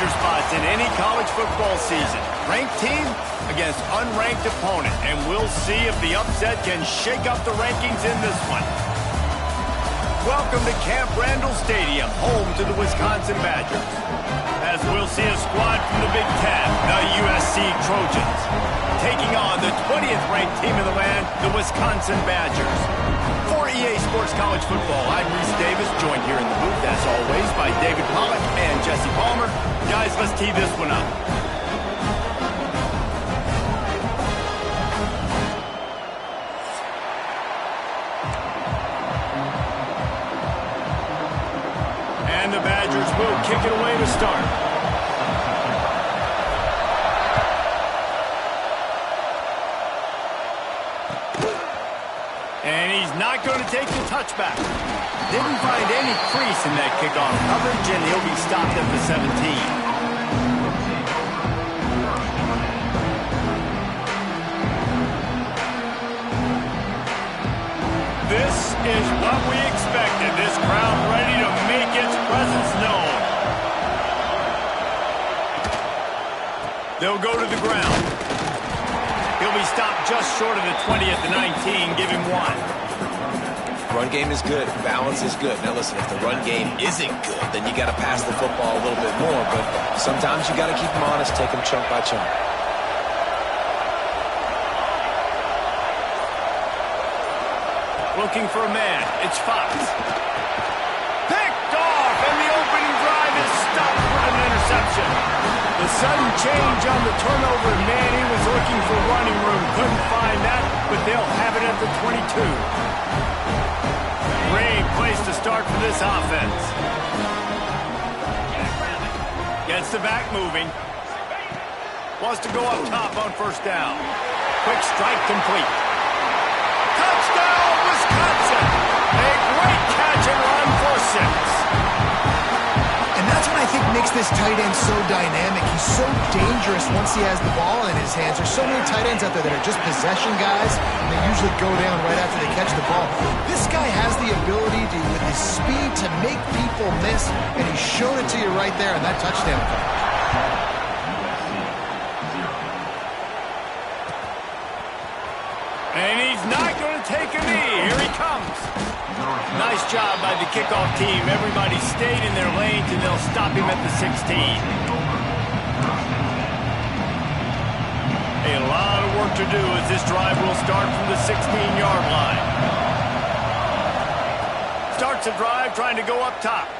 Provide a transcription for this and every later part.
danger spots in any college football season. Ranked team against unranked opponent, and we'll see if the upset can shake up the rankings in this one. Welcome to Camp Randall Stadium, home to the Wisconsin Badgers. As we'll see a squad from the Big Ten, the USC Trojans, taking on the 20th ranked team in the land, the Wisconsin Badgers. For EA Sports College Football, I'm Reese Davis, joined here in the booth, as always, by David Pollock and Jesse Palmer. Guys, let's tee this one up. And the Badgers will kick it away to start. And he's not going to take the touchback. Didn't find any crease in that kickoff coverage, and he'll be stopped at the 17. This is what we expected. This crowd ready to make its presence known. They'll go to the ground. He'll be stopped just short of the 20 at the 19. Give him one. Run game is good. Balance is good. Now listen, if the run game isn't good, then you got to pass the football a little bit more. But sometimes you got to keep them honest, take them chunk by chunk. Looking for a man. It's Fox. Picked off, and the opening drive is stopped for an interception. The sudden change on the turnover, man, he was looking for running room. Couldn't find that, but they'll have it at the 22. Great place to start for this offense. Gets the back moving. Wants to go up top on first down. Quick strike complete. Touchdown, Wisconsin! A great catch and run for 6. And that's what I think makes this tight end so dynamic. He's so dangerous once he has the ball in his hands. There's so many tight ends out there that are just possession guys, and they usually go down right after they catch the ball. This guy has the ability to, with his speed, to make people miss, and he showed it to you right there in that touchdown coverage. And he's not going to take a knee. Here he comes. Nice job by the kickoff team. Everybody stayed in their lanes, and they'll stop him at the 16. A lot of work to do as this drive will start from the 16-yard line. Starts the drive trying to go up top.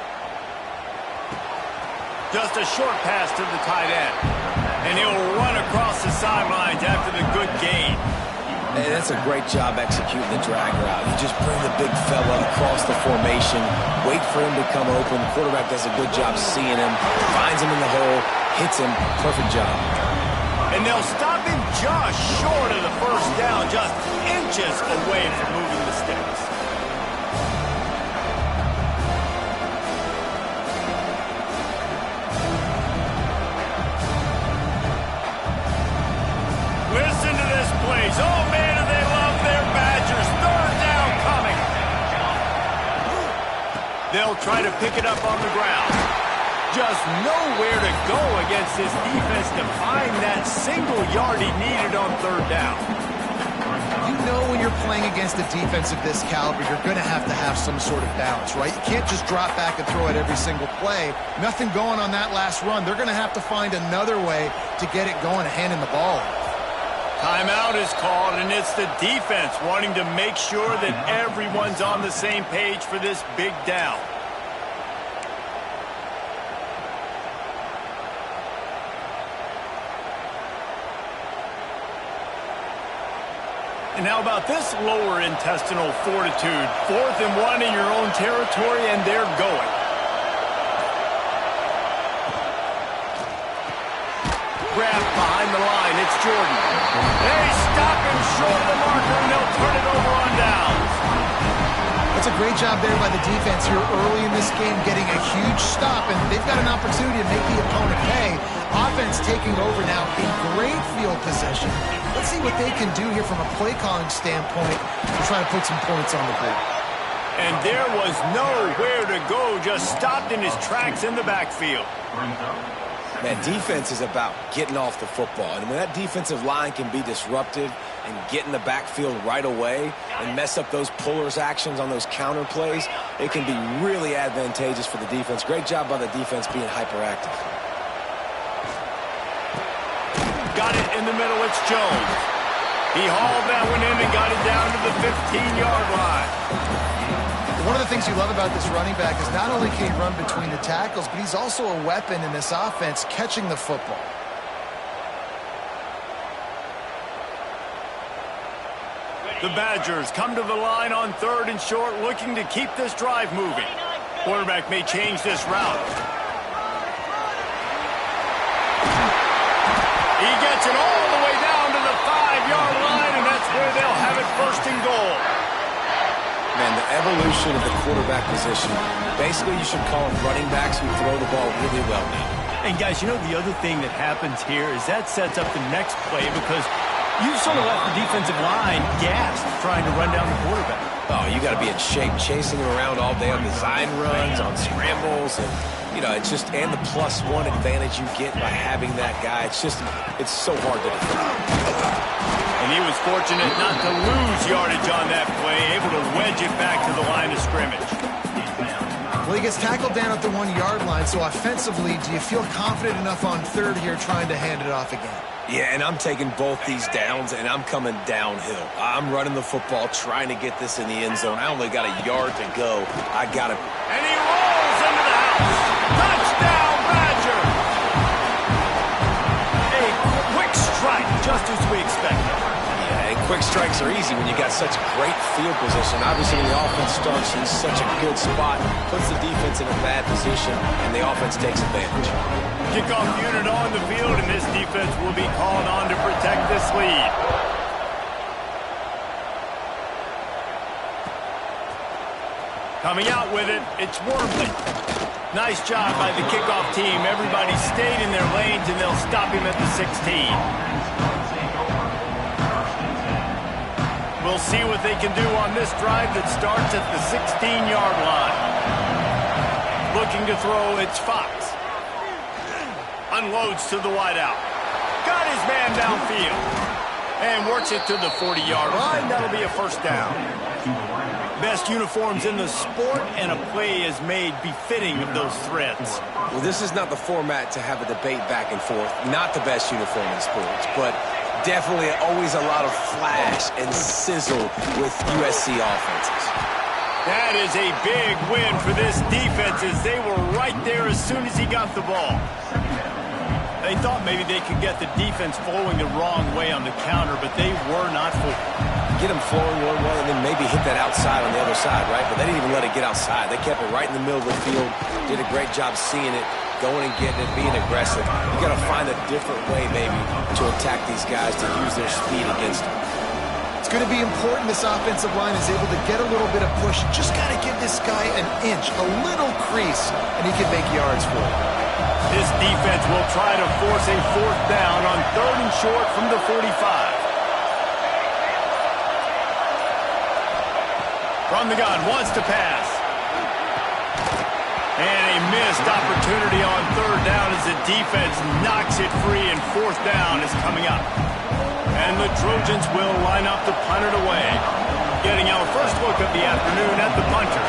Just a short pass to the tight end. And he'll run across the sidelines after the good gain. Hey, that's a great job executing the drag route. You just bring the big fella across the formation, wait for him to come open. The quarterback does a good job seeing him, finds him in the hole, hits him. Perfect job. And they'll stop him just short of the first down, just inches away from moving the sticks. Listen to this place. Oh, man, do they love their Badgers. Third down coming. They'll try to pick it up on the ground. Just nowhere to go against this defense to find that single yard he needed on third down. You know when you're playing against a defense of this caliber, you're going to have some sort of balance, right? You can't just drop back and throw it every single play. Nothing going on that last run. They're going to have to find another way to get it going, handing the ball. Timeout is called, and it's the defense wanting to make sure that everyone's on the same page for this big down. And how about this lower intestinal fortitude? 4th and 1 in your own territory, and they're going. Grab behind the line. It's Jordan. They stop him short of the marker, and they'll turn it over on downs. That's a great job there by the defense here early in this game, getting a huge stop, and they've got an opportunity to make the opponent pay. Offense taking over now in great field possession. Let's see what they can do here from a play calling standpoint to try to put some points on the board. And there was nowhere to go, just stopped in his tracks in the backfield. Man, defense is about getting off the football. And when that defensive line can be disruptive and get in the backfield right away and mess up those pullers actions on those counter plays, it can be really advantageous for the defense. Great job by the defense being hyperactive. Got it in the middle. It's Jones. He hauled that one in and got it down to the 15-yard line. One of the things you love about this running back is not only can he run between the tackles, but he's also a weapon in this offense catching the football. The Badgers come to the line on 3rd and short, looking to keep this drive moving. Quarterback may change this route. He gets it all the way down to the 5-yard line, and that's where they'll have it 1st and goal. Man, the evolution of the quarterback position, basically you should call them running backs who throw the ball really well now. And guys, you know the other thing that happens here is that sets up the next play because you sort of left the defensive line gassed trying to run down the quarterback. Oh, you got to be in shape, chasing him around all day on design runs, on scrambles, and, you know, it's just, and the +1 advantage you get by having that guy. It's so hard to defend. And he was fortunate not to lose yardage on that play, able to wedge it back to the line of scrimmage. Well, he gets tackled down at the 1-yard line, so offensively, do you feel confident enough on 3rd here trying to hand it off again? Yeah, and I'm taking both these downs, and I'm coming downhill. I'm running the football, trying to get this in the end zone. I only got a yard to go. I got to... And he rolls into the house. Touchdown, Badger! A quick strike, just as we expected. Yeah, and quick strikes are easy when you got such great field position. Obviously, when the offense starts in such a good spot, puts the defense in a bad position, and the offense takes advantage. Kickoff unit on the field, and this defense will be called on to protect this lead. Coming out with it, it's Wormley. Nice job by the kickoff team. Everybody stayed in their lanes, and they'll stop him at the 16. We'll see what they can do on this drive that starts at the 16-yard line. Looking to throw, it's Fox. Unloads to the wideout. Got his man downfield. And works it to the 40-yard line. That'll be a 1st down. Best uniforms in the sport, and a play is made befitting of those threats. Well, this is not the format to have a debate back and forth. Not the best uniform in sports, but definitely always a lot of flash and sizzle with USC offenses. That is a big win for this defense as they were right there as soon as he got the ball. They thought maybe they could get the defense flowing the wrong way on the counter, but they were not fooled. Get them flowing one way and then maybe hit that outside on the other side, right? But they didn't even let it get outside. They kept it right in the middle of the field, did a great job seeing it, going and getting it, being aggressive. You got to find a different way maybe to attack these guys, to use their speed against them. It's going to be important this offensive line is able to get a little bit of push. Just got to give this guy an inch, a little crease, and he can make yards for it. This defense will try to force a 4th down on 3rd and short from the 45. From the gun, wants to pass. And a missed opportunity on 3rd down as the defense knocks it free, and 4th down is coming up. And the Trojans will line up to punt it away. Getting our first look of the afternoon at the punter.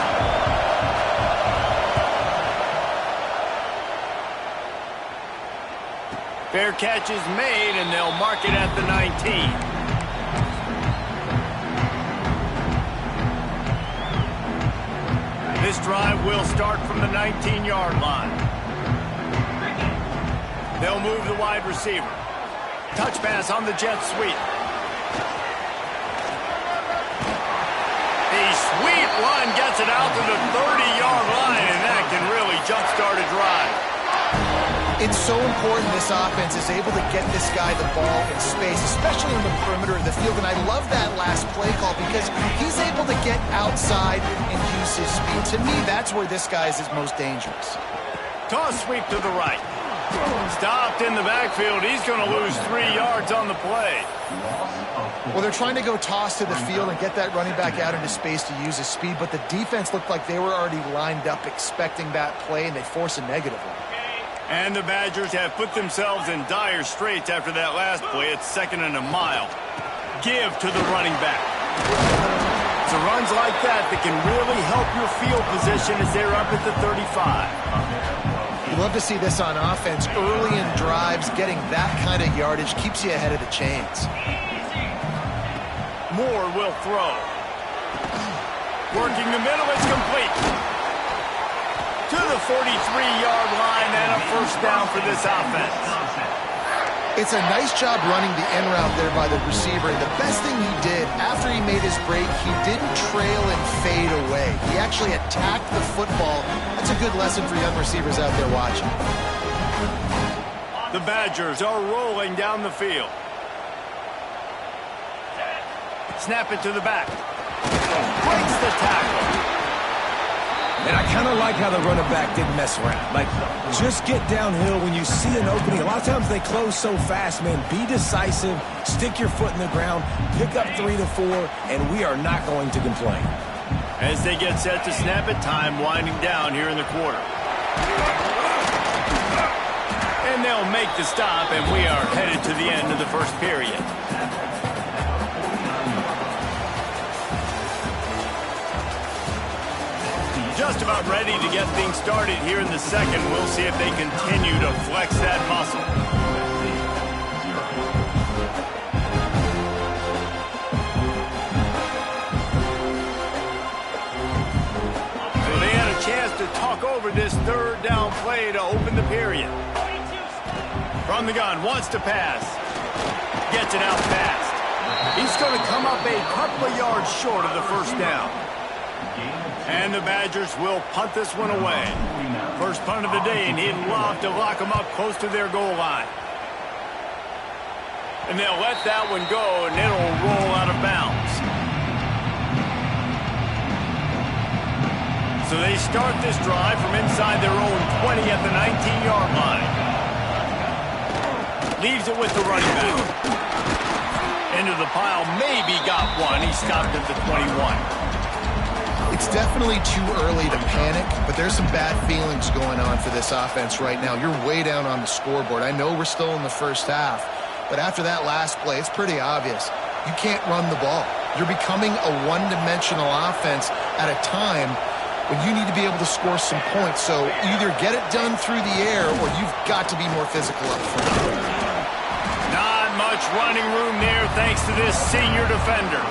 Fair catch is made, and they'll mark it at the 19. This drive will start from the 19-yard line. They'll move the wide receiver. Touch pass on the jet sweep. A sweep run gets it out to the 30-yard line, and that can really jumpstart a drive. It's so important this offense is able to get this guy the ball in space, especially on the perimeter of the field. And I love that last play call because he's able to get outside and use his speed. To me, that's where this guy is most dangerous. Toss sweep to the right. Stopped in the backfield. He's going to lose 3 yards on the play. Well, they're trying to go toss to the field and get that running back out into space to use his speed, but the defense looked like they were already lined up expecting that play, and they force a negative one. And the Badgers have put themselves in dire straits after that last play. It's 2nd and a mile. Give to the running back. It's runs like that that can really help your field position as they're up at the 35. You love to see this on offense. Early in drives, getting that kind of yardage keeps you ahead of the chains. Moore will throw. Working the middle, it's complete. To the 43-yard line and a first down for this offense. It's a nice job running the end route there by the receiver. And the best thing he did after he made his break, he didn't trail and fade away. He actually attacked the football. That's a good lesson for young receivers out there watching. The Badgers are rolling down the field. Snap it to the back. Breaks the tackle. And I kind of like how the running back didn't mess around. Like, just get downhill when you see an opening. A lot of times they close so fast, man. Be decisive, stick your foot in the ground, pick up 3 to 4, and we are not going to complain. As they get set to snap it, time winding down here in the quarter. And they'll make the stop, and we are headed to the end of the first period. Just about ready to get things started here in the second. We'll see if they continue to flex that muscle. So they had a chance to talk over this third down play to open the period. From the gun, wants to pass. Gets it out fast. He's going to come up a couple of yards short of the first down. And the Badgers will punt this one away. First punt of the day, and he'd love to lock them up close to their goal line. And they'll let that one go, and it'll roll out of bounds. So they start this drive from inside their own 20 at the 19-yard line. Leaves it with the running back. Into the pile, maybe got one. He stopped at the 21. It's definitely too early to panic, but there's some bad feelings going on for this offense right now. You're way down on the scoreboard. I know we're still in the first half, but after that last play, it's pretty obvious. You can't run the ball. You're becoming a one-dimensional offense at a time when you need to be able to score some points. So either get it done through the air or you've got to be more physical up front. Not much running room there thanks to this senior defender.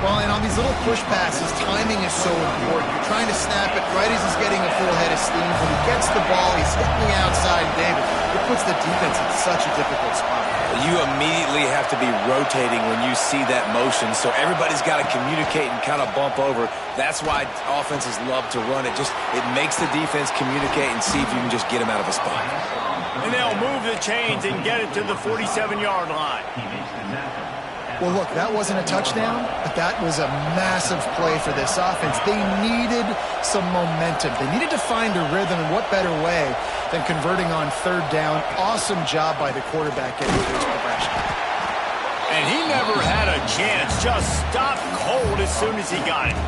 Well, and on these little push passes, timing is so important. You're trying to snap it right as he's getting a full head of steam. When he gets the ball, he's hitting the outside, David. It puts the defense in such a difficult spot. You immediately have to be rotating when you see that motion, so everybody's got to communicate and kind of bump over. That's why offenses love to run it. It makes the defense communicate and see if you can just get him out of a spot. And they'll move the chains and get it to the 47-yard line. Well, look, that wasn't a touchdown, but that was a massive play for this offense. They needed some momentum. They needed to find a rhythm, and what better way than converting on third down. Awesome job by the quarterback getting to his progression. And he never had a chance. Just stopped cold as soon as he got it.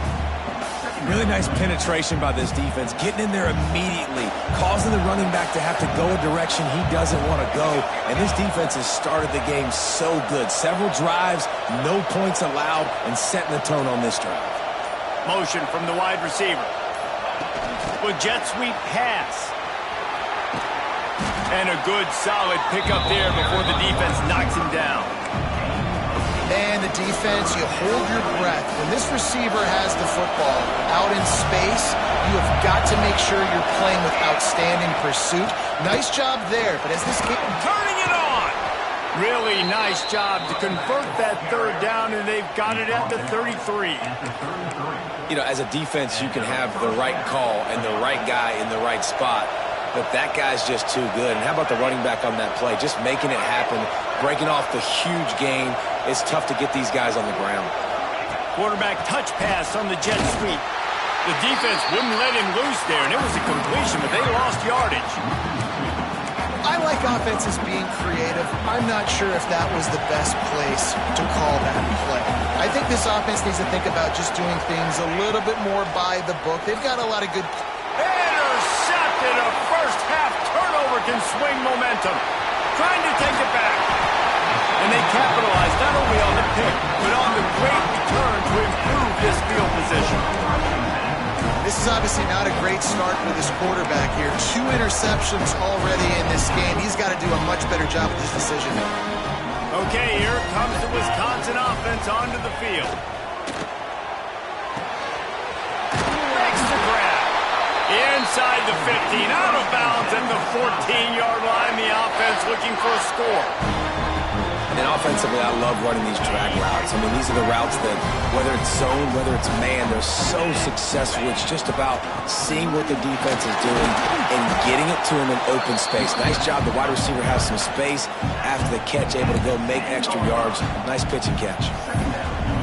Really nice penetration by this defense, getting in there immediately, causing the running back to have to go a direction he doesn't want to go. And this defense has started the game so good. Several drives, no points allowed, and setting the tone on this drive. Motion from the wide receiver. With jet sweep pass. And a good solid pickup there before the defense knocks him down. And the defense, you hold your breath. When this receiver has the football out in space, you have got to make sure you're playing with outstanding pursuit. Nice job there, but as this game... Turning it on! Really nice job to convert that third down, and they've got it at the 33. You know, as a defense, you can have the right call and the right guy in the right spot, but that guy's just too good. And how about the running back on that play? Just making it happen, breaking off the huge gain. It's tough to get these guys on the ground. Quarterback touch pass on the jet sweep. The defense wouldn't let him loose there, and it was a completion, but they lost yardage. I like offenses being creative. I'm not sure if that was the best place to call that play. I think this offense needs to think about just doing things a little bit more by the book. They've got a lot of good... Intercepted intercepted. A first-half turnover can swing momentum. Trying to take it back. And they capitalize not only on the pick, but on the great return to improve this field position. This is obviously not a great start for this quarterback here. 2 interceptions already in this game. He's got to do a much better job with this decision. Okay, here comes the Wisconsin offense onto the field. Makes the grab. Inside the 15, out of bounds at the 14-yard line. The offense looking for a score. And offensively, I love running these drag routes. I mean, these are the routes that, whether it's zone, whether it's man, they're so successful. It's just about seeing what the defense is doing and getting it to him in open space. Nice job. The wide receiver has some space after the catch, able to go make extra yards. Nice pitch and catch.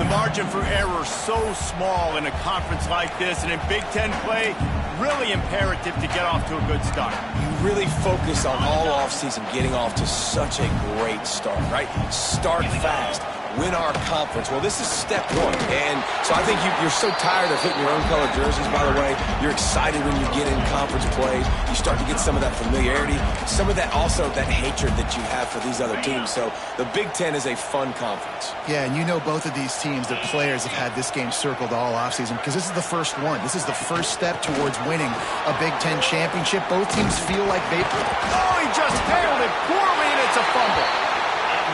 The margin for error so small in a conference like this, and in Big Ten play, really imperative to get off to a good start. You really focus on all offseason getting off to such a great start, right? Start fast. Win our conference. Well, this is step 1. And so I think you're so tired of hitting your own color jerseys, by the way. You're excited when you get in conference plays. You start to get some of that familiarity, some of that also that hatred that you have for these other teams. So the Big Ten is a fun conference. Yeah, and you know both of these teams, their players have had this game circled all offseason because this is the first one. This is the first step towards winning a Big Ten championship. Both teams feel like they... Oh, he just handled it poorly, and it's a fumble.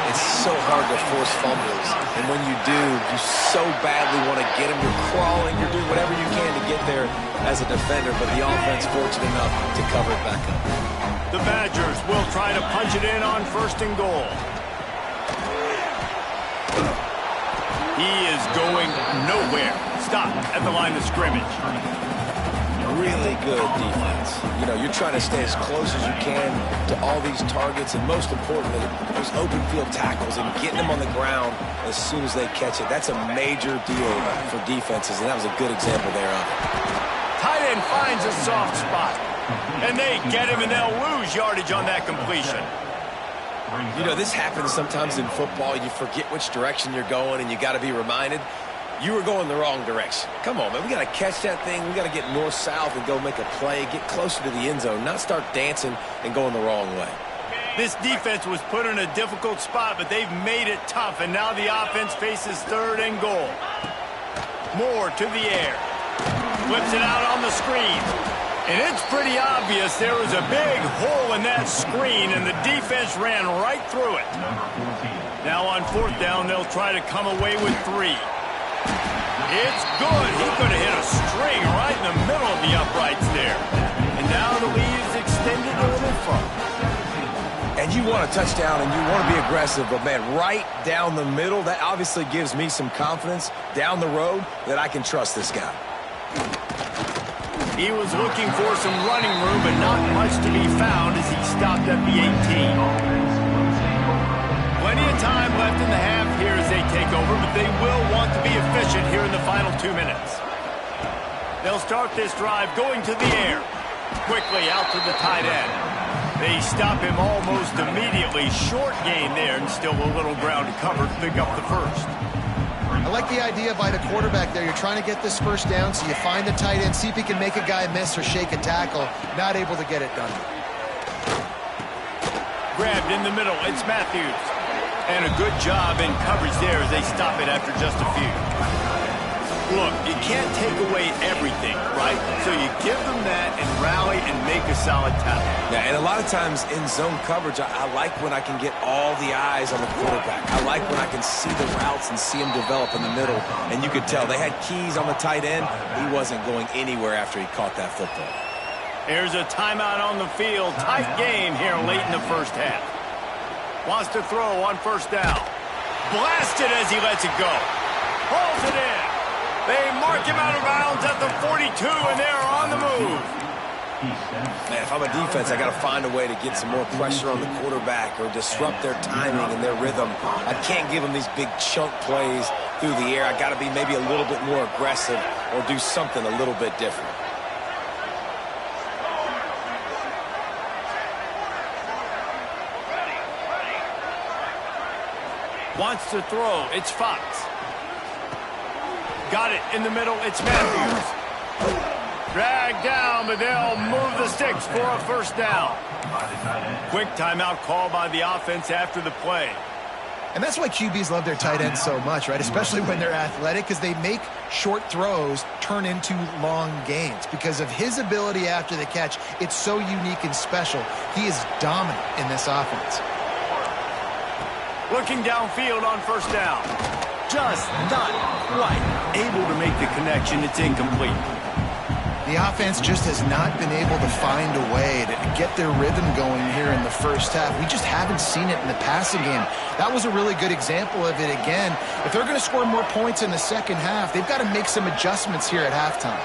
It's so hard to force fumbles, and when you do, you so badly want to get them. You're crawling, you're doing whatever you can to get there as a defender, but the offense fortunate enough to cover it back up. The Badgers will try to punch it in on 1st and goal. He is going nowhere. Stop at the line of scrimmage. Really good defense. You know, you're trying to stay as close as you can to all these targets, and most importantly, those open field tackles and getting them on the ground as soon as they catch it. That's a major deal for defenses, and that was a good example there of it. Tight end finds a soft spot, and they get him, and they'll lose yardage on that completion. You know, this happens sometimes in football. You forget which direction you're going, and you got to be reminded. You were going the wrong direction. Come on, man. We got to catch that thing. We got to get north-south and go make a play, get closer to the end zone, not start dancing and going the wrong way. This defense was put in a difficult spot, but they've made it tough, and now the offense faces 3rd and goal. Moore to the air. Flips it out on the screen. And it's pretty obvious there was a big hole in that screen, and the defense ran right through it. Now on 4th down, they'll try to come away with 3. It's good. He could have hit a string right in the middle of the uprights there. And now the lead is extended a little further. And you want a touchdown and you want to be aggressive, but man, right down the middle, that obviously gives me some confidence down the road that I can trust this guy. He was looking for some running room, but not much to be found as he stopped at the 18. Plenty of time left in the half here as they take over, but they will want to be efficient here in the final 2 minutes. They'll start this drive going to the air. Quickly out to the tight end. They stop him almost immediately. Short gain there, and still a little ground to cover to pick up the first. I like the idea by the quarterback there. You're trying to get this first down, so you find the tight end, see if he can make a guy miss or shake a tackle. Not able to get it done. Grabbed in the middle. It's Matthews. And a good job in coverage there as they stop it after just a few. Look, you can't take away everything, right? So you give them that and rally and make a solid tackle. Yeah, and a lot of times in zone coverage, I like when I can get all the eyes on the quarterback. I like when I can see the routes and see him develop in the middle. And you could tell they had keys on the tight end. He wasn't going anywhere after he caught that football. Here's a timeout on the field. Tight game here late in the first half. Wants to throw on 1st down. Blasted as he lets it go. Hauls it in. They mark him out of bounds at the 42, and they're on the move. Man, if I'm a defense, I got to find a way to get some more pressure on the quarterback or disrupt their timing and their rhythm. I can't give them these big chunk plays through the air. I got to be maybe a little bit more aggressive or do something a little bit different. Wants to throw. It's Fox. Got it in the middle. It's Matthews. Dragged down, but they'll move the sticks for a first down. Quick timeout call by the offense after the play. And that's why QBs love their tight ends so much, right? Especially when they're athletic, because they make short throws turn into long gains. Because of his ability after the catch, it's so unique and special. He is dominant in this offense. Looking downfield on first down. Just not quite able to make the connection. It's incomplete. The offense just has not been able to find a way to get their rhythm going here in the first half. We just haven't seen it in the passing game. That was a really good example of it again. If they're going to score more points in the second half, they've got to make some adjustments here at halftime.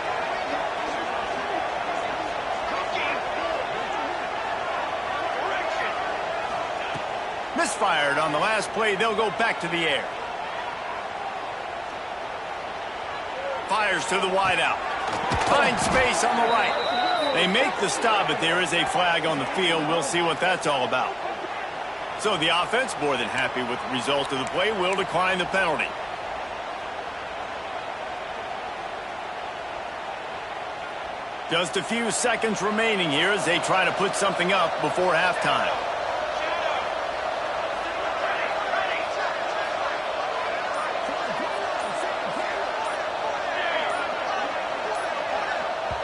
Misfired on the last play. They'll go back to the air. Fires to the wideout. Finds space on the right. They make the stop, but there is a flag on the field. We'll see what that's all about. So the offense, more than happy with the result of the play, will decline the penalty. Just a few seconds remaining here as they try to put something up before halftime.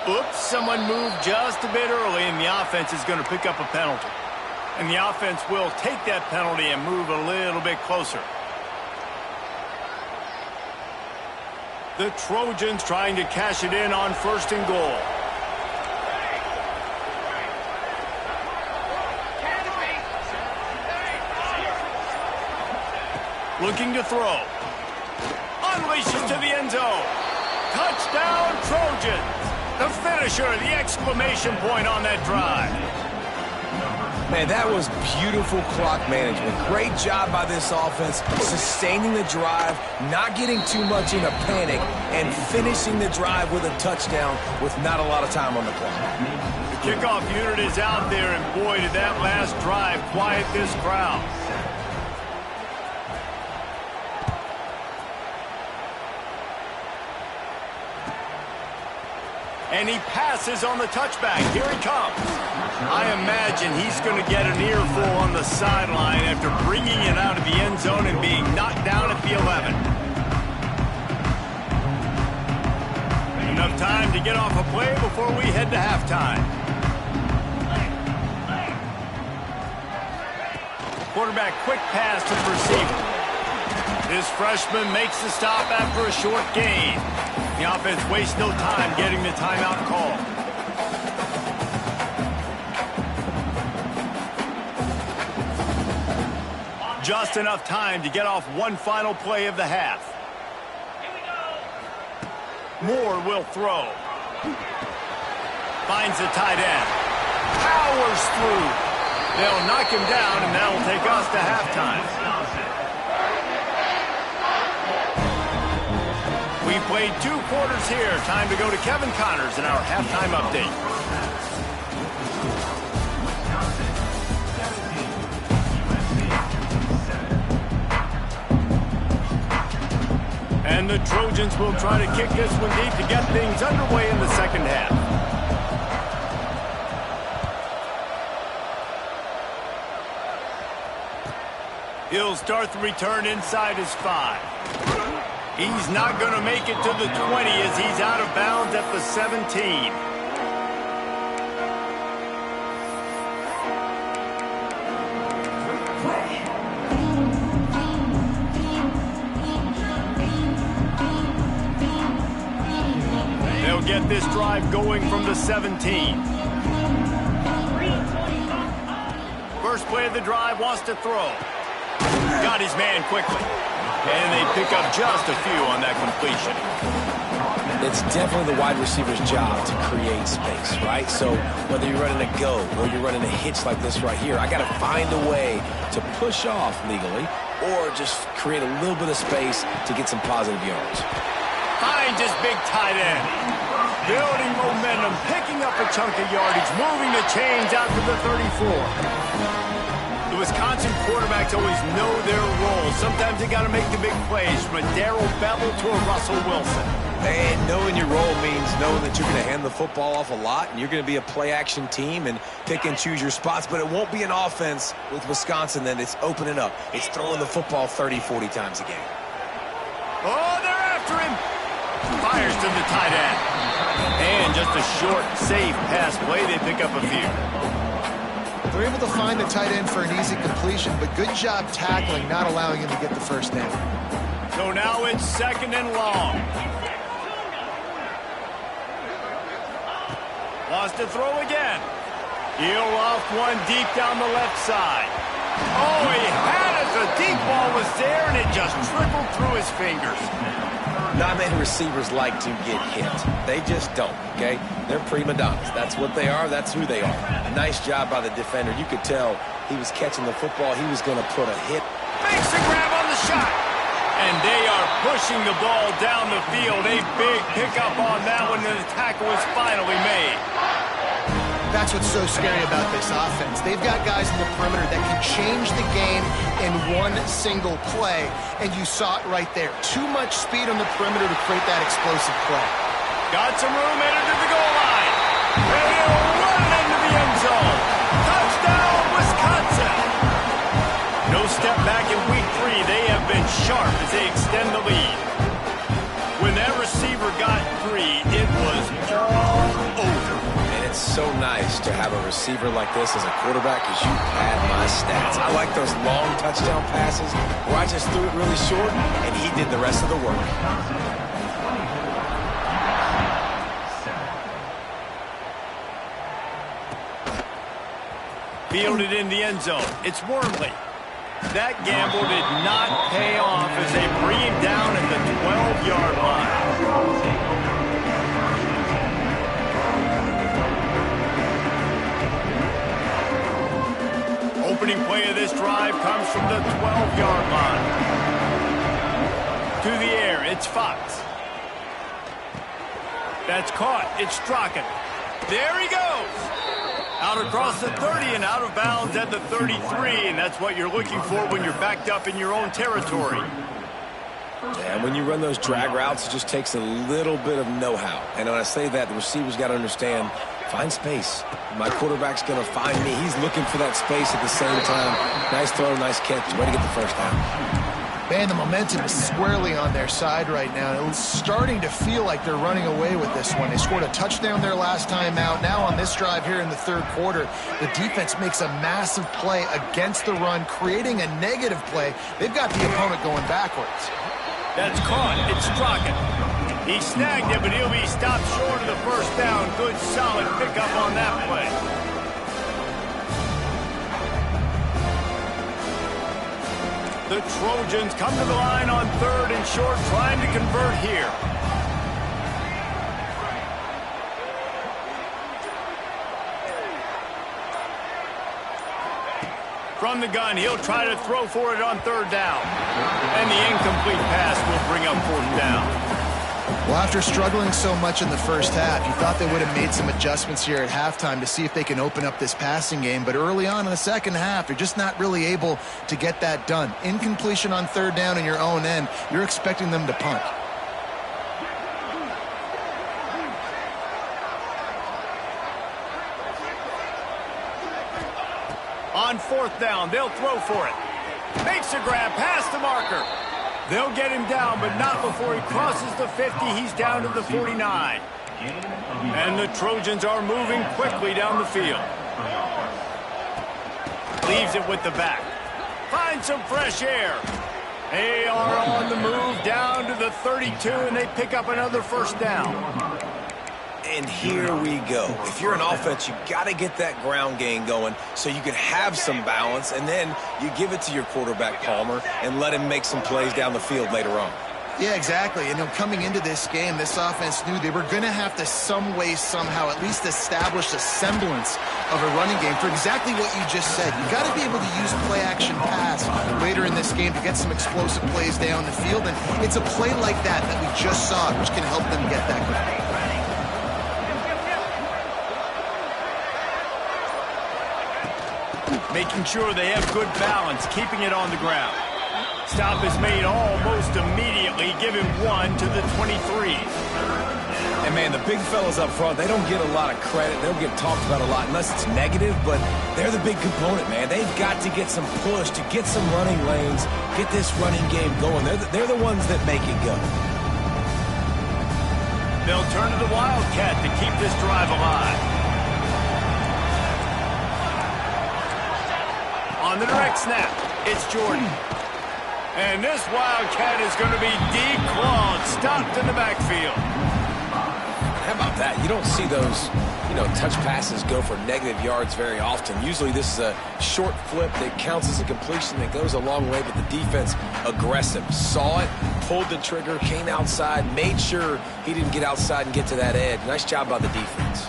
Oops, someone moved just a bit early, and the offense is going to pick up a penalty. And the offense will take that penalty and move a little bit closer. The Trojans trying to cash it in on first and goal. Looking to throw. Unleashes to the end zone. Touchdown, Trojans. The finisher, the exclamation point on that drive. Man, that was beautiful clock management. Great job by this offense, sustaining the drive, not getting too much in a panic, and finishing the drive with a touchdown with not a lot of time on the clock. The kickoff unit is out there, and boy, did that last drive quiet this crowd. And he passes on the touchback. Here he comes. I imagine he's going to get an earful on the sideline after bringing it out of the end zone and being knocked down at the 11. Enough time to get off a play before we head to halftime. Quarterback quick pass to the receiver. This freshman makes the stop after a short gain. The offense wastes no time getting the timeout call. Just enough time to get off one final play of the half. Moore will throw. Finds the tight end. Powers through. They'll knock him down, and that'll take us to halftime. We played 2 quarters here. Time to go to Kevin Connors in our halftime update. And the Trojans will try to kick this one deep to get things underway in the second half. He'll start the return inside his 5. He's not going to make it to the 20 as he's out of bounds at the 17. They'll get this drive going from the 17. First play of the drive, wants to throw. Got his man quickly. And they pick up just a few on that completion. It's definitely the wide receiver's job to create space, right? So whether you're running a go or you're running a hitch like this right here, I got to find a way to push off legally or just create a little bit of space to get some positive yards. Finds his big tight end. Building momentum, picking up a chunk of yardage, moving the chains out to the 34. The The Wisconsin quarterbacks always know their role. Sometimes they got to make the big plays, from a Darrell Bevel to a Russell Wilson. And knowing your role means knowing that you're going to hand the football off a lot, and you're going to be a play-action team and pick and choose your spots. But it won't be an offense with Wisconsin that it's opening up. It's throwing the football 30, 40 times a game. Oh, they're after him. Fires to the tight end. And just a short, safe pass play. They pick up a few. They're able to find the tight end for an easy completion, but good job tackling, not allowing him to get the first down. So now it's 2nd and long. Wants to throw again. He'll off one deep down the left side. Oh, he had it. The deep ball was there, and it just trickled through his fingers. Not many receivers like to get hit. They just don't, okay? They're prima donnas. That's what they are. That's who they are. Nice job by the defender. You could tell he was catching the football. He was going to put a hit. Makes the grab on the shot. And they are pushing the ball down the field. A big pickup on that one, and the tackle was finally made. That's what's so scary about this offense. They've got guys in the perimeter that can change the game in one single play, and you saw it right there. Too much speed on the perimeter to create that explosive play. Got some room, headed to the goal line. And he'll run it into the end zone. Touchdown, Wisconsin. No step back in week 3. They have been sharp as they extend the lead. When that receiver got 3, it was all over. It's so nice to have a receiver like this as a quarterback because you pad my stats. I like those long touchdown passes where I just threw it really short and he did the rest of the work. Fielded in the end zone. It's Wormley. That gamble did not pay off as they bring him down at the 12-yard line. Opening play of this drive comes from the 12-yard line. To the air, it's Fox. That's caught. It's Strachan. There he goes. Out across the 30 and out of bounds at the 33, and that's what you're looking for when you're backed up in your own territory. And when you run those drag routes, it just takes a little bit of know-how. And when I say that, the receiver's got to understand, find space. My quarterback's going to find me. He's looking for that space at the same time. Nice throw, nice catch. Way to get the first down. Man, the momentum is squarely on their side right now. It's starting to feel like they're running away with this one. They scored a touchdown their last time out. Now on this drive here in the 3rd quarter, the defense makes a massive play against the run, creating a negative play. They've got the opponent going backwards. That's caught. It's Strachan. He snagged it, but he'll be stopped short of the first down. Good, solid pickup on that play. The Trojans come to the line on 3rd and short, trying to convert here. From the gun, he'll try to throw for it on 3rd down. And the incomplete pass will bring up 4th down. Well, after struggling so much in the first half, you thought they would have made some adjustments here at halftime to see if they can open up this passing game. But early on in the second half, they're just not really able to get that done. Incompletion on 3rd down in your own end, you're expecting them to punt. On 4th down, they'll throw for it. Makes a grab past the marker. They'll get him down, but not before he crosses the 50. He's down to the 49. And the Trojans are moving quickly down the field. Leaves it with the back. Finds some fresh air. They are on the move down to the 32, and they pick up another first down. And here we go. If you're an offense, you got to get that ground game going so you can have some balance, and then you give it to your quarterback, Palmer, and let him make some plays down the field later on. Yeah, exactly. And coming into this game, this offense knew they were going to have to some way, somehow, at least establish a semblance of a running game for exactly what you just said. You got to be able to use play-action pass later in this game to get some explosive plays down the field, and it's a play like that that we just saw, which can help them get that going. making sure they have good balance, keeping it on the ground. Stop is made almost immediately. Give him 1 to the 23. And, man, the big fellas up front, they don't get a lot of credit. They don't get talked about a lot unless it's negative, but they're the big component, man. They've got to get some push, to get some running lanes, get this running game going. They're the ones that make it go. They'll turn to the Wildcat to keep this drive alive. On the direct snap, it's Jordan. And this Wildcat is going to be declawed, stopped in the backfield. How about that? You don't see those, touch passes go for negative yards very often. Usually this is a short flip that counts as a completion that goes a long way, but the defense aggressive. Saw it, pulled the trigger, came outside, made sure he didn't get outside and get to that edge. Nice job by the defense.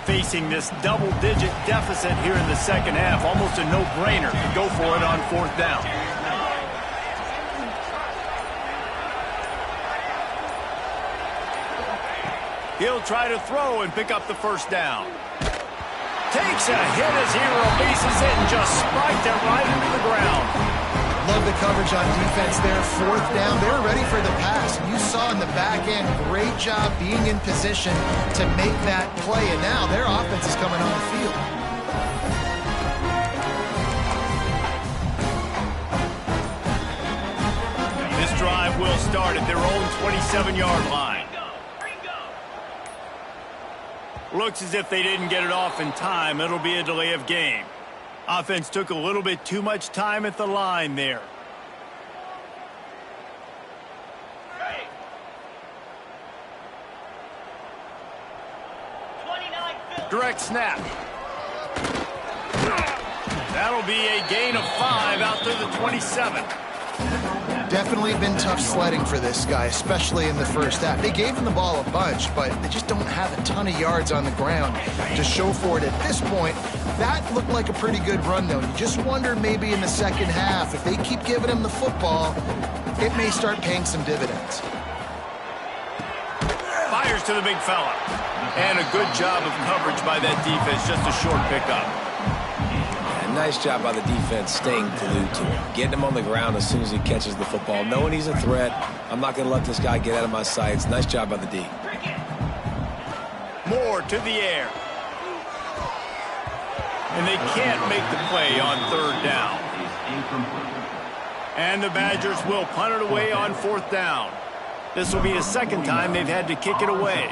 Facing this double-digit deficit here in the second half, almost a no-brainer to go for it on 4th down. He'll try to throw and pick up the first down. Takes a hit as he releases it and just spiked it right into the ground. Love the coverage on defense there. 4th down. They were ready for the pass. You saw in the back end, great job being in position to make that play. And now their offense is coming on the field. This drive will start at their own 27-yard line. Looks as if they didn't get it off in time. It'll be a delay of game. Offense took a little bit too much time at the line there. Direct snap. That'll be a gain of 5 out to the 27. Definitely been tough sledding for this guy, especially in the first half. They gave him the ball a bunch, but they just don't have a ton of yards on the ground to show for it at this point. That looked like a pretty good run, though. You just wonder maybe in the second half, if they keep giving him the football, it may start paying some dividends. Fires to the big fella. And a good job of coverage by that defense, just a short pickup. Nice job by the defense staying glued to him. Getting him on the ground as soon as he catches the football. Knowing he's a threat, I'm not going to let this guy get out of my sights. Nice job by the D. Moore to the air. And they can't make the play on 3rd down. And the Badgers will punt it away on 4th down. This will be the second time they've had to kick it away.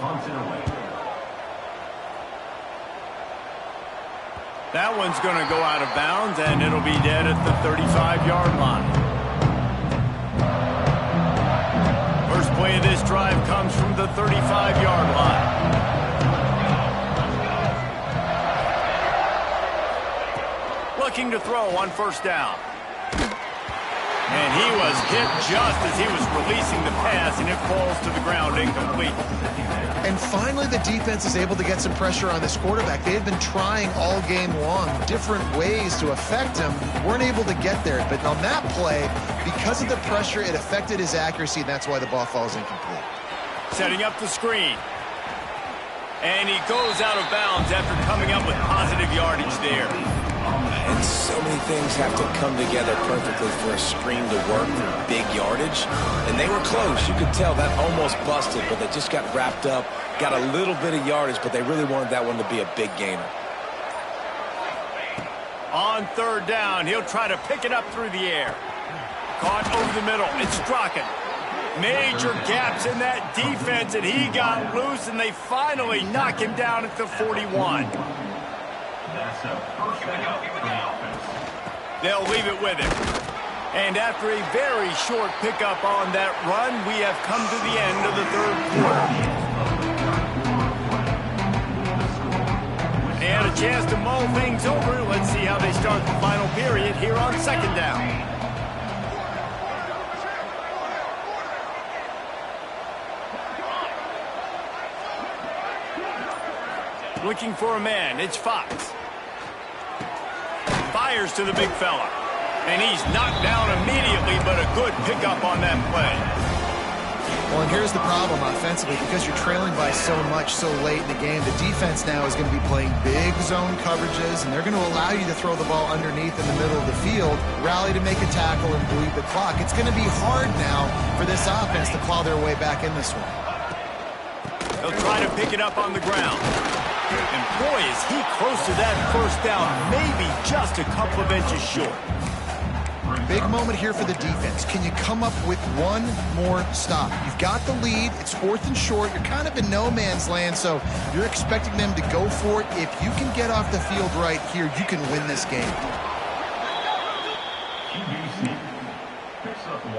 That one's going to go out of bounds, and it'll be dead at the 35-yard line. First play of this drive comes from the 35-yard line. Looking to throw on 1st down. And he was hit just as he was releasing the pass, and it falls to the ground incomplete. And finally, the defense is able to get some pressure on this quarterback. They had been trying all game long, different ways to affect him. Weren't able to get there. But on that play, because of the pressure, it affected his accuracy, and that's why the ball falls incomplete. Setting up the screen. And he goes out of bounds after coming up with positive yardage there. And so many things have to come together perfectly for a screen to work for big yardage. And they were close. You could tell that almost busted, but they just got wrapped up, got a little bit of yardage, but they really wanted that one to be a big gainer. On 3rd down, he'll try to pick it up through the air. Caught over the middle. It's Strachan. Major gaps in that defense, and he got loose, and they finally knock him down at the 41. They'll leave it with him. And after a very short pickup on that run, we have come to the end of the 3rd quarter. They had a chance to mull things over. Let's see how they start the final period here on 2nd down. Looking for a man. It's Fox. Fires to the big fella. And he's knocked down immediately, but a good pickup on that play. Well, and here's the problem offensively. Because you're trailing by so much so late in the game, the defense now is going to be playing big zone coverages, and they're going to allow you to throw the ball underneath in the middle of the field, rally to make a tackle, and bleed the clock. It's going to be hard now for this offense to claw their way back in this one. They'll try to pick it up on the ground. And boy, is he close to that first down, maybe just a couple of inches short. Big moment here for the defense. Can you come up with one more stop? You've got the lead. It's 4th and short. You're kind of in no man's land, so you're expecting them to go for it. If you can get off the field right here, you can win this game. QBC picks up 1.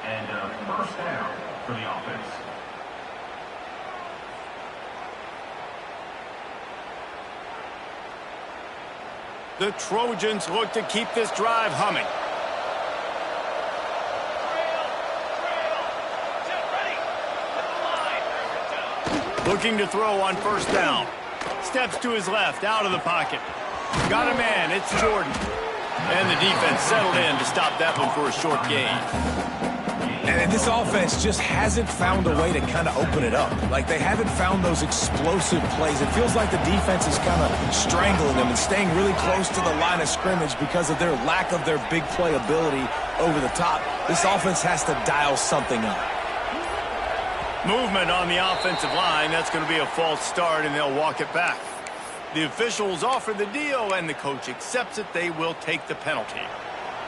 And first down for the offense. The Trojans look to keep this drive humming. Looking to throw on first down. Steps to his left, out of the pocket. Got a man, it's Jordan. And the defense settled in to stop that one for a short gain. And this offense just hasn't found a way to kind of open it up. Like, they haven't found those explosive plays. It feels like the defense is kind of strangling them and staying really close to the line of scrimmage because of their lack of their big play ability over the top. This offense has to dial something up. Movement on the offensive line. That's going to be a false start, and they'll walk it back. The officials offer the deal, and the coach accepts it. They will take the penalty.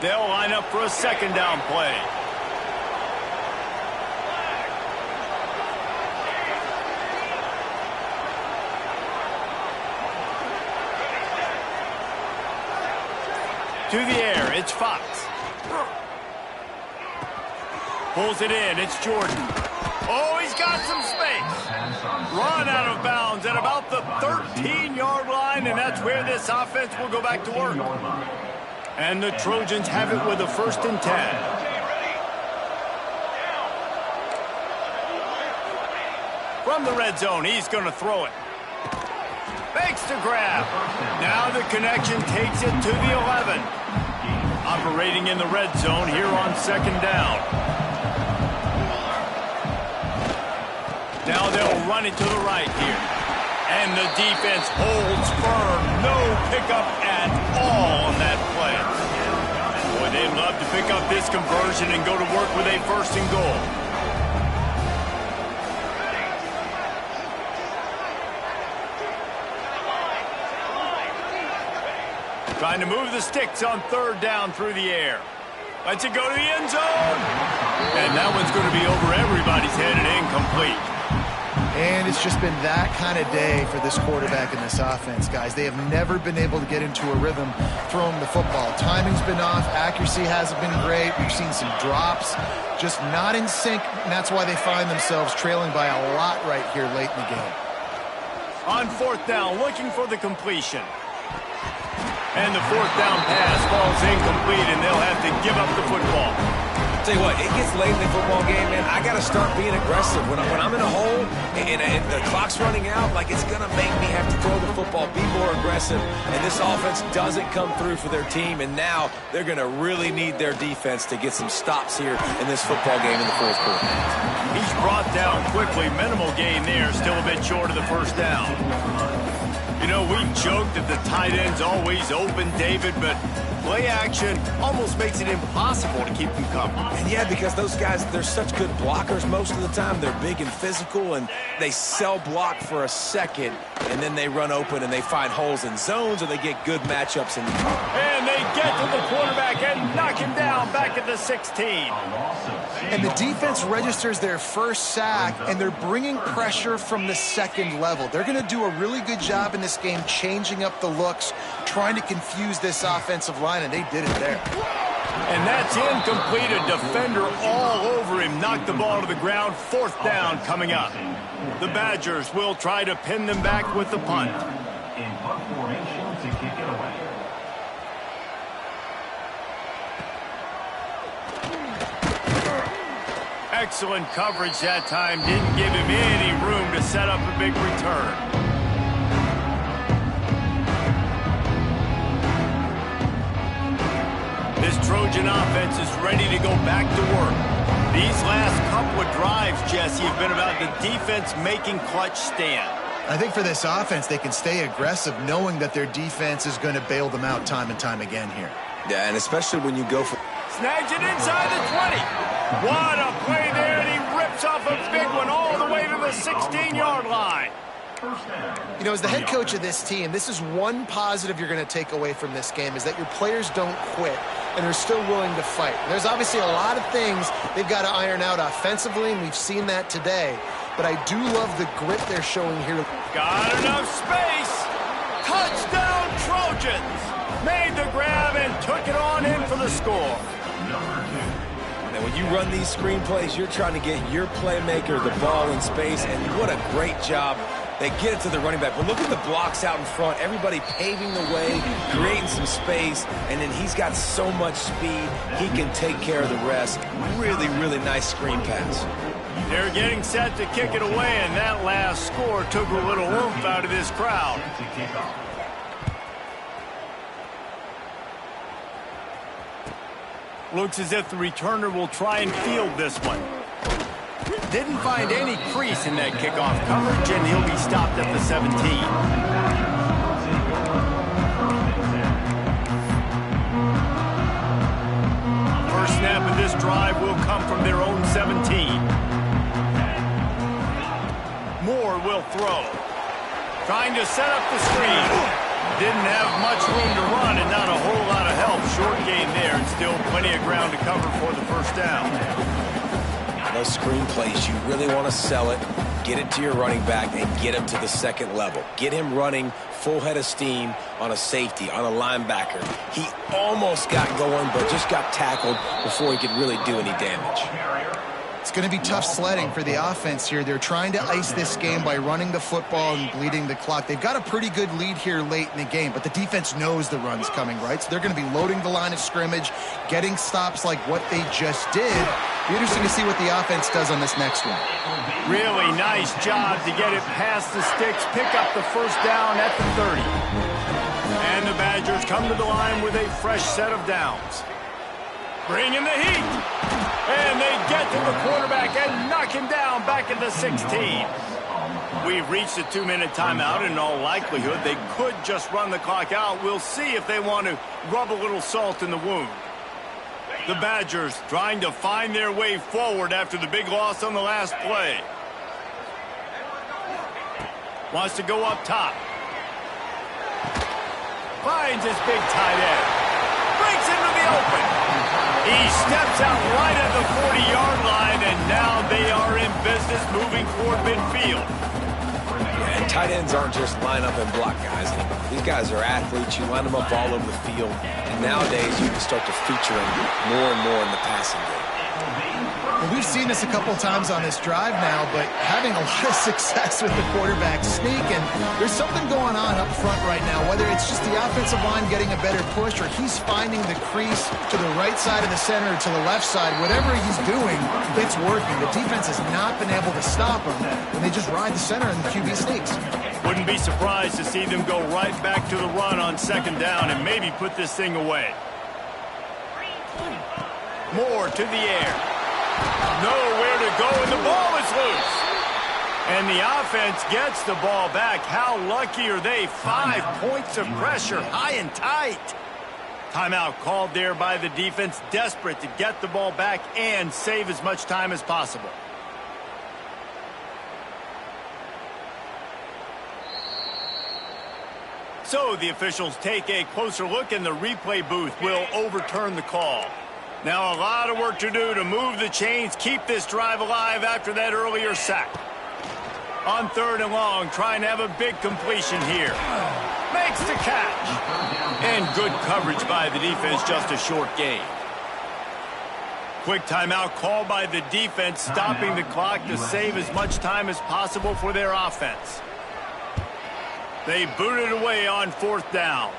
They'll line up for a second down play. To the air, it's Fox. Pulls it in, it's Jordan. Oh, he's got some space. Run out of bounds at about the 13-yard line, and that's where this offense will go back to work. And the Trojans have it with a 1st and 10. From the red zone, he's going to throw it. Fakes to grab. Now the connection takes it to the 11. Operating in the red zone here on second down. Now they'll run it to the right here. And the defense holds firm. No pickup at all on that play. Boy, they'd love to pick up this conversion and go to work with a 1st and goal. Trying to move the sticks on 3rd down through the air. Lets it go to the end zone. And that one's going to be over everybody's head and incomplete. And it's just been that kind of day for this quarterback and this offense, guys. They have never been able to get into a rhythm throwing the football. Timing's been off. Accuracy hasn't been great. We've seen some drops. Just not in sync, and that's why they find themselves trailing by a lot right here late in the game. On 4th down, looking for the completion. And the 4th down pass falls incomplete, and they'll have to give up the football. Tell you what, it gets late in the football game, man. I got to start being aggressive. When I'm in a hole and the clock's running out, like, it's going to make me have to throw the football, be more aggressive. And this offense doesn't come through for their team, and now they're going to really need their defense to get some stops here in this football game in the 4th quarter. He's brought down quickly. Minimal gain there, still a bit short of the 1st down. You know, we joked that the tight end's always open, David, but play action almost makes it impossible to keep them coming. And yeah, because those guys, they're such good blockers most of the time. They're big and physical, and they sell block for a second, and then they run open and they find holes in zones, or they get good matchups. And they get to the quarterback and knock him down back at the 16. And the defense registers their 1st sack, and they're bringing pressure from the 2nd level. They're going to do a really good job in this game changing up the looks, trying to confuse this offensive line, and they did it there. And that's incomplete. A defender all over him. Knocked the ball to the ground. 4th down coming up. The Badgers will try to pin them back with the punt. In punt formation to kick it away. Excellent coverage that time. Didn't give him any room to set up a big return. This Trojan opposing offense is ready to go back to work. These last couple of drives, Jesse, have been about the defense making clutch stand. I think for this offense, they can stay aggressive knowing that their defense is going to bail them out time and time again here. Yeah, and especially when you go for... Snags it inside the 20. What a play there, and he rips off a big one all the way to the 16-yard line. You know, as the head coach of this team, this is one positive you're going to take away from this game, is that your players don't quit and are still willing to fight. There's obviously a lot of things they've got to iron out offensively, and we've seen that today. But I do love the grit they're showing here. Got enough space. Touchdown, Trojans. Made the grab and took it on in for the score. And when you run these screenplays, you're trying to get your playmaker the ball in space, and what a great job. They get it to the running back. But look at the blocks out in front. Everybody paving the way, creating some space, and then he's got so much speed, he can take care of the rest. Really, really nice screen pass. They're getting set to kick it away, and that last score took a little oomph out of this crowd. Looks as if the returner will try and field this one. Didn't find any crease in that kickoff coverage, and he'll be stopped at the 17. First snap of this drive will come from their own 17. Moore will throw. Trying to set up the screen. Didn't have much room to run and not a whole lot of help. Short gain there, and still plenty of ground to cover for the first down. Those screen plays, you really want to sell it, get it to your running back, and get him to the second level. Get him running full head of steam on a safety, on a linebacker. He almost got going, but just got tackled before he could really do any damage. It's going to be tough sledding for the offense here. They're trying to ice this game by running the football and bleeding the clock. They've got a pretty good lead here late in the game, but the defense knows the run's coming, right? So they're going to be loading the line of scrimmage, getting stops like what they just did. Be interesting to see what the offense does on this next one. Really nice job to get it past the sticks, pick up the first down at the 30. And the Badgers come to the line with a fresh set of downs. Bring in the heat. And they get to the quarterback and knock him down back at the 16. We've reached a 2-minute timeout, and in all likelihood, they could just run the clock out. We'll see if they want to rub a little salt in the wound. The Badgers trying to find their way forward after the big loss on the last play. Wants to go up top. Finds his big tight end. Breaks into the open. He steps out right at the 40-yard line, and now they are in business moving toward midfield. Yeah, and tight ends aren't just line up and block guys anymore. These guys are athletes. You line them up all over the field. And nowadays, you can start to feature them more and more in the passing game. Well, we've seen this a couple times on this drive now, but having a lot of success with the quarterback sneak, and there's something going on up front right now, whether it's just the offensive line getting a better push or he's finding the crease to the right side of the center or to the left side. Whatever he's doing, it's working. The defense has not been able to stop him, and they just ride the center and the QB sneaks. Wouldn't be surprised to see them go right back to the run on second down and maybe put this thing away. Moore to the air. Nowhere to go, and the ball is loose. And the offense gets the ball back. How lucky are they? 5 points of pressure, high and tight. Timeout called there by the defense, desperate to get the ball back and save as much time as possible. So the officials take a closer look, and the replay booth will overturn the call. Now a lot of work to do to move the chains, keep this drive alive after that earlier sack. On 3rd and long, trying to have a big completion here. Makes the catch. And good coverage by the defense, just a short gain. Quick timeout called by the defense, stopping the clock to save as much time as possible for their offense. They boot it away on 4th down.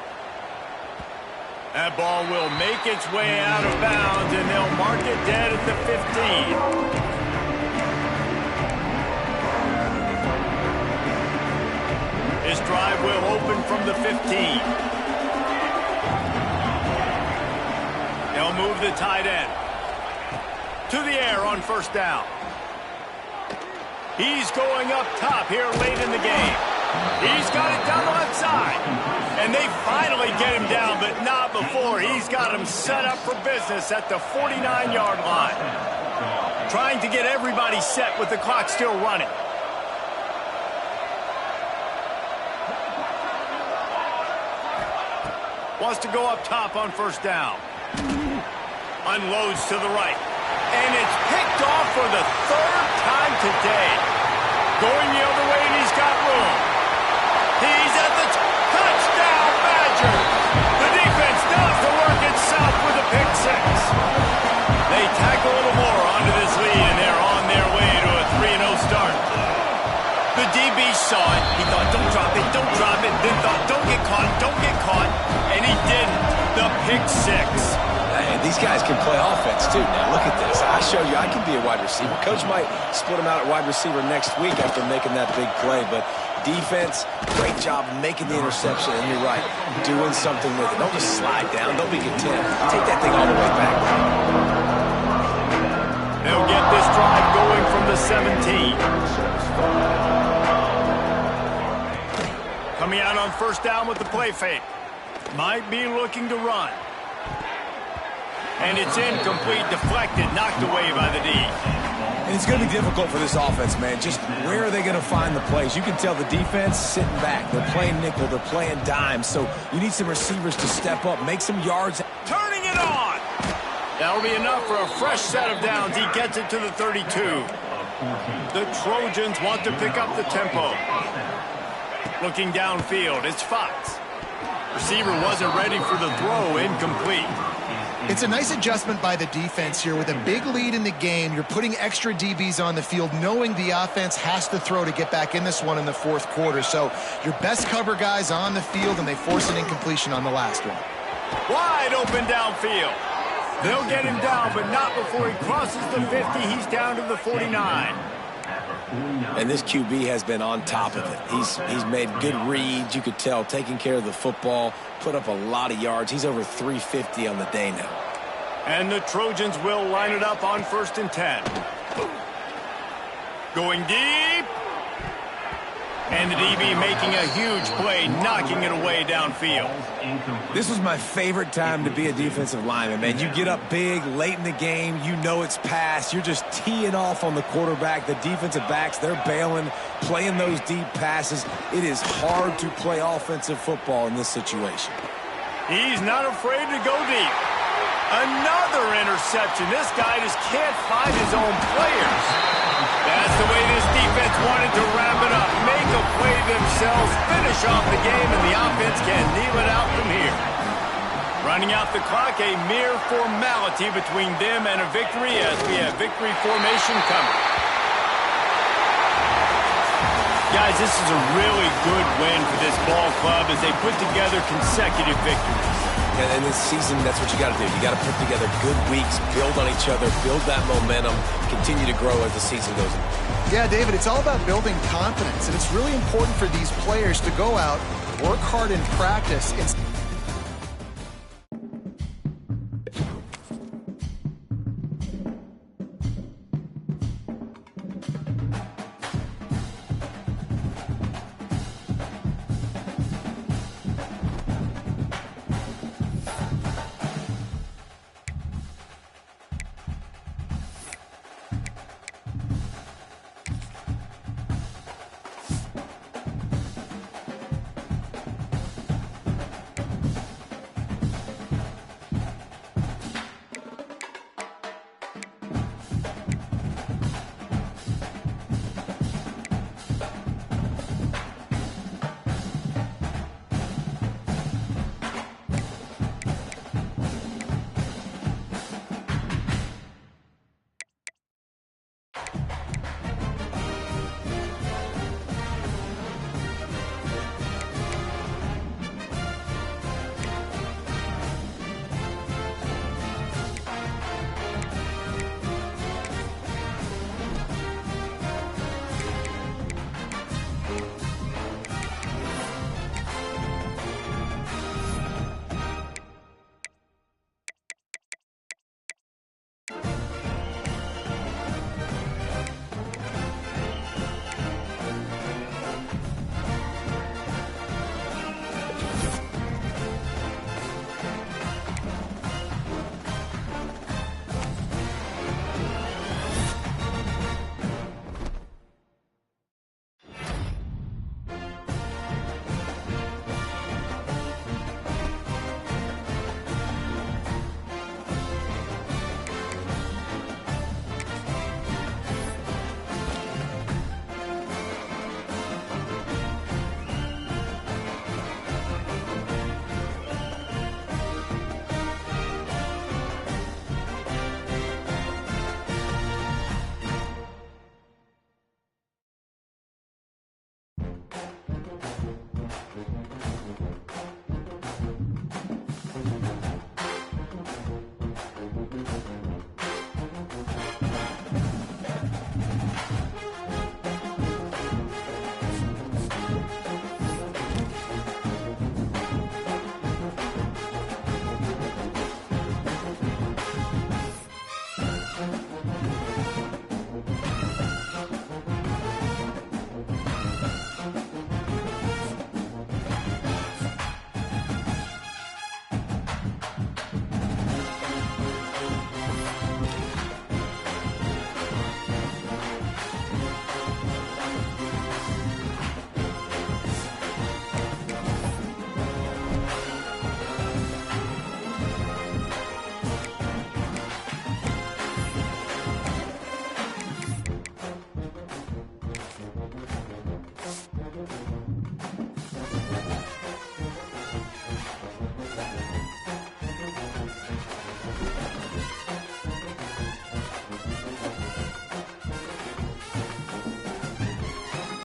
That ball will make its way out of bounds, and they'll mark it dead at the 15. This drive will open from the 15. They'll They'll move the tight end. To the air on first down. He's going up top here late in the game. He's got it down the left side. And they finally get him down, but not before. He's got him set up for business at the 49-yard line. Trying to get everybody set with the clock still running. Wants to go up top on first down. Unloads to the right. And it's picked off for the third time today. Going the other way, and he's got room. He's at the touchdown, Badger. The defense does the work itself with a pick six. They tack a little more onto this lead, and they're on their way to a 3-0 start. The DB saw it. He thought, don't drop it, don't drop it. Then thought, don't get caught, don't get caught. And he didn't. The pick six. And these guys can play offense, too. Now, look at this. I show you I can be a wide receiver. Coach might split him out at wide receiver next week after making that big play. But defense, great job making the interception. And you're right, doing something with it. Don't just slide down. Don't be content. Take that thing all the way back. They'll get this drive going from the 17. Coming out on first down with the play fake. Might be looking to run. And it's incomplete, deflected, knocked away by the D. And it's going to be difficult for this offense, man. Just where are they going to find the plays? You can tell the defense sitting back. They're playing nickel. They're playing dime. So you need some receivers to step up, make some yards. Turning it on. That'll be enough for a fresh set of downs. He gets it to the 32. The Trojans want to pick up the tempo. Looking downfield, it's Fox. Receiver wasn't ready for the throw, incomplete. It's a nice adjustment by the defense here. With a big lead in the game, you're putting extra DBs on the field, knowing the offense has to throw to get back in this one in the fourth quarter. So your best cover guys on the field, and they force an incompletion on the last one. Wide open downfield. They'll get him down, but not before he crosses the 50. He's down to the 49. And this QB has been on top of it. He's made good reads, you could tell, taking care of the football, put up a lot of yards. He's over 350 on the day now. And the Trojans will line it up on 1st and 10. Going deep. And the DB making a huge play, knocking it away downfield. This was my favorite time to be a defensive lineman, man. You get up big, late in the game, you know it's past. You're just teeing off on the quarterback. The defensive backs, they're bailing, playing those deep passes. It is hard to play offensive football in this situation. He's not afraid to go deep. Another interception. This guy just can't find his own players. That's the way this defense wanted to wrap it up. Make a play themselves, finish off the game, and the offense can kneel it out from here. Running out the clock, a mere formality between them and a victory as we have victory formation coming. Guys, this is a really good win for this ball club as they put together consecutive victories. And this season, that's what you got to do. You got to put together good weeks, build on each other, build that momentum, continue to grow as the season goes on. Yeah, David, it's all about building confidence, and it's really important for these players to go out, work hard in practice.